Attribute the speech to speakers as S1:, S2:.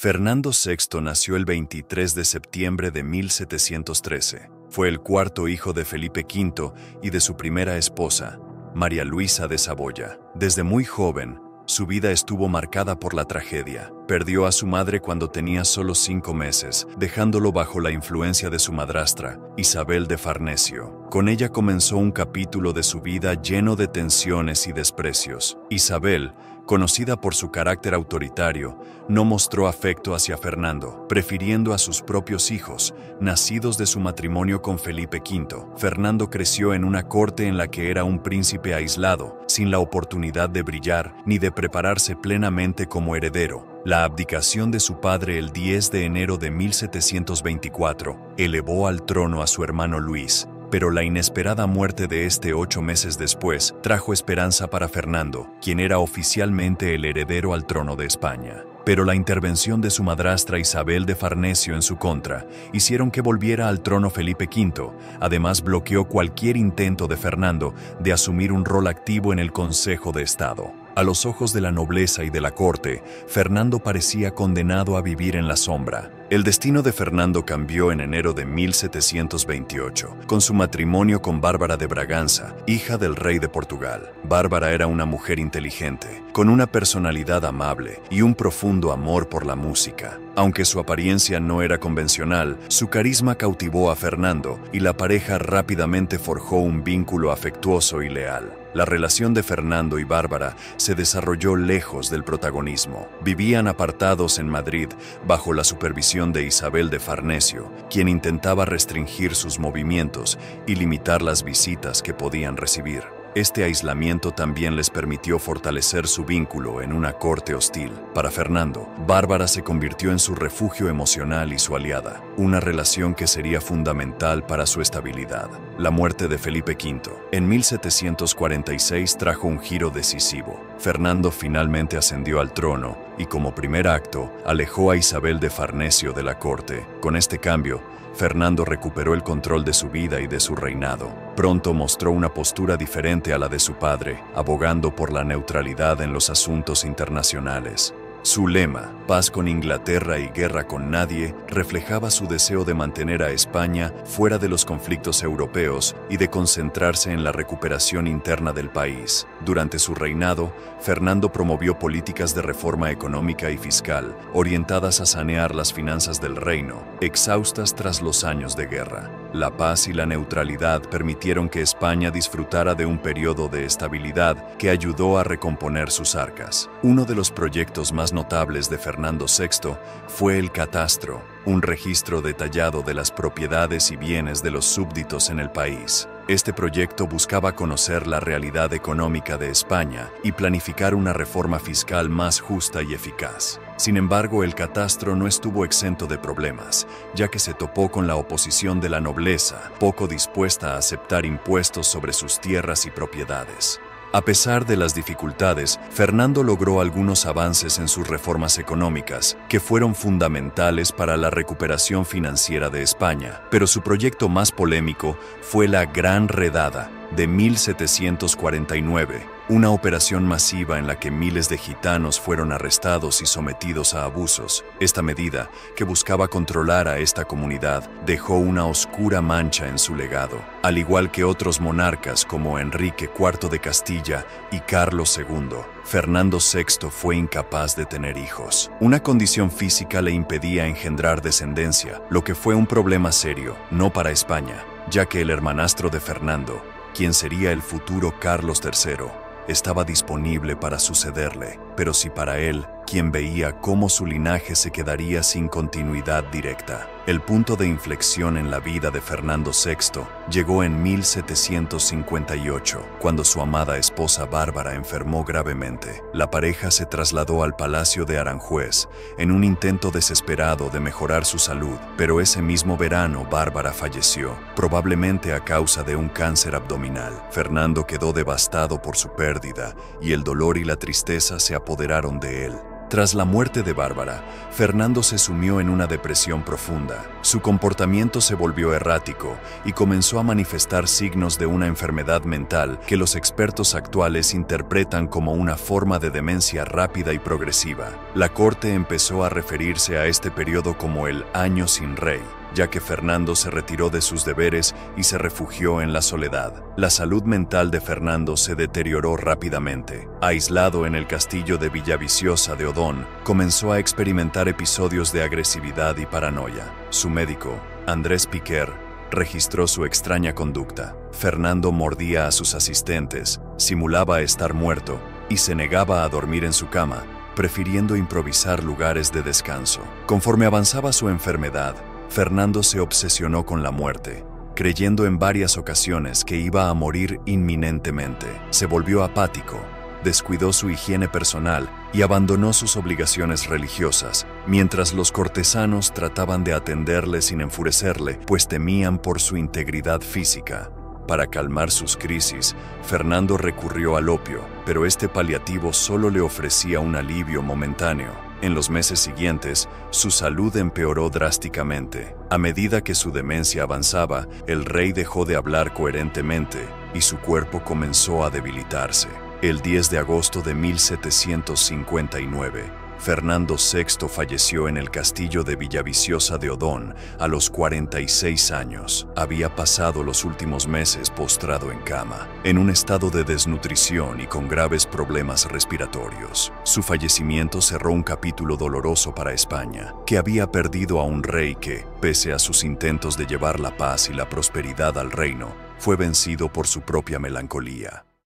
S1: Fernando VI nació el 23 de septiembre de 1713. Fue el cuarto hijo de Felipe V y de su primera esposa, María Luisa de Saboya. Desde muy joven, su vida estuvo marcada por la tragedia. Perdió a su madre cuando tenía solo 5 meses, dejándolo bajo la influencia de su madrastra, Isabel de Farnesio. Con ella comenzó un capítulo de su vida lleno de tensiones y desprecios. Isabel, conocida por su carácter autoritario, no mostró afecto hacia Fernando, prefiriendo a sus propios hijos, nacidos de su matrimonio con Felipe V. Fernando creció en una corte en la que era un príncipe aislado, sin la oportunidad de brillar ni de prepararse plenamente como heredero. La abdicación de su padre el 10 de enero de 1724 elevó al trono a su hermano Luis, pero la inesperada muerte de este 8 meses después trajo esperanza para Fernando, quien era oficialmente el heredero al trono de España. Pero la intervención de su madrastra Isabel de Farnesio en su contra hicieron que volviera al trono Felipe V. Además, bloqueó cualquier intento de Fernando de asumir un rol activo en el Consejo de Estado. A los ojos de la nobleza y de la corte, Fernando parecía condenado a vivir en la sombra. El destino de Fernando cambió en enero de 1728, con su matrimonio con Bárbara de Braganza, hija del rey de Portugal. Bárbara era una mujer inteligente, con una personalidad amable y un profundo amor por la música. Aunque su apariencia no era convencional, su carisma cautivó a Fernando y la pareja rápidamente forjó un vínculo afectuoso y leal. La relación de Fernando y Bárbara se desarrolló lejos del protagonismo. Vivían apartados en Madrid bajo la supervisión de Isabel de Farnesio, quien intentaba restringir sus movimientos y limitar las visitas que podían recibir. Este aislamiento también les permitió fortalecer su vínculo en una corte hostil. Para Fernando, Bárbara se convirtió en su refugio emocional y su aliada, una relación que sería fundamental para su estabilidad. La muerte de Felipe V en 1746 trajo un giro decisivo. Fernando finalmente ascendió al trono y, como primer acto, alejó a Isabel de Farnesio de la corte. Con este cambio, Fernando recuperó el control de su vida y de su reinado. Pronto mostró una postura diferente a la de su padre, abogando por la neutralidad en los asuntos internacionales. Su lema, paz con Inglaterra y guerra con nadie, reflejaba su deseo de mantener a España fuera de los conflictos europeos y de concentrarse en la recuperación interna del país. Durante su reinado, Fernando promovió políticas de reforma económica y fiscal, orientadas a sanear las finanzas del reino, exhaustas tras los años de guerra. La paz y la neutralidad permitieron que España disfrutara de un periodo de estabilidad que ayudó a recomponer sus arcas. Uno de los proyectos más notables de Fernando VI fue el catastro, un registro detallado de las propiedades y bienes de los súbditos en el país. Este proyecto buscaba conocer la realidad económica de España y planificar una reforma fiscal más justa y eficaz. Sin embargo, el catastro no estuvo exento de problemas, ya que se topó con la oposición de la nobleza, poco dispuesta a aceptar impuestos sobre sus tierras y propiedades. A pesar de las dificultades, Fernando logró algunos avances en sus reformas económicas, que fueron fundamentales para la recuperación financiera de España. Pero su proyecto más polémico fue la Gran Redada de 1749, una operación masiva en la que miles de gitanos fueron arrestados y sometidos a abusos. Esta medida, que buscaba controlar a esta comunidad, dejó una oscura mancha en su legado. Al igual que otros monarcas como Enrique IV de Castilla y Carlos II, Fernando VI fue incapaz de tener hijos. Una condición física le impedía engendrar descendencia, lo que fue un problema serio, no para España, ya que el hermanastro de Fernando, quien sería el futuro Carlos III, estaba disponible para sucederle, pero sí para él, quien veía cómo su linaje se quedaría sin continuidad directa. El punto de inflexión en la vida de Fernando VI llegó en 1758, cuando su amada esposa Bárbara enfermó gravemente. La pareja se trasladó al Palacio de Aranjuez en un intento desesperado de mejorar su salud, pero ese mismo verano Bárbara falleció, probablemente a causa de un cáncer abdominal. Fernando quedó devastado por su pérdida y el dolor y la tristeza se apoderaron de él. Tras la muerte de Bárbara, Fernando se sumió en una depresión profunda. Su comportamiento se volvió errático y comenzó a manifestar signos de una enfermedad mental que los expertos actuales interpretan como una forma de demencia rápida y progresiva. La corte empezó a referirse a este periodo como el Año sin Rey, ya que Fernando se retiró de sus deberes y se refugió en la soledad. La salud mental de Fernando se deterioró rápidamente. Aislado en el castillo de Villaviciosa de Odón, comenzó a experimentar episodios de agresividad y paranoia. Su médico, Andrés Piquer, registró su extraña conducta. Fernando mordía a sus asistentes, simulaba estar muerto y se negaba a dormir en su cama, prefiriendo improvisar lugares de descanso. Conforme avanzaba su enfermedad, Fernando se obsesionó con la muerte, creyendo en varias ocasiones que iba a morir inminentemente. Se volvió apático, descuidó su higiene personal y abandonó sus obligaciones religiosas, mientras los cortesanos trataban de atenderle sin enfurecerle, pues temían por su integridad física. Para calmar sus crisis, Fernando recurrió al opio, pero este paliativo solo le ofrecía un alivio momentáneo. En los meses siguientes, su salud empeoró drásticamente. A medida que su demencia avanzaba, el rey dejó de hablar coherentemente y su cuerpo comenzó a debilitarse. El 10 de agosto de 1759, Fernando VI falleció en el castillo de Villaviciosa de Odón a los 46 años. Había pasado los últimos meses postrado en cama, en un estado de desnutrición y con graves problemas respiratorios. Su fallecimiento cerró un capítulo doloroso para España, que había perdido a un rey que, pese a sus intentos de llevar la paz y la prosperidad al reino, fue vencido por su propia melancolía.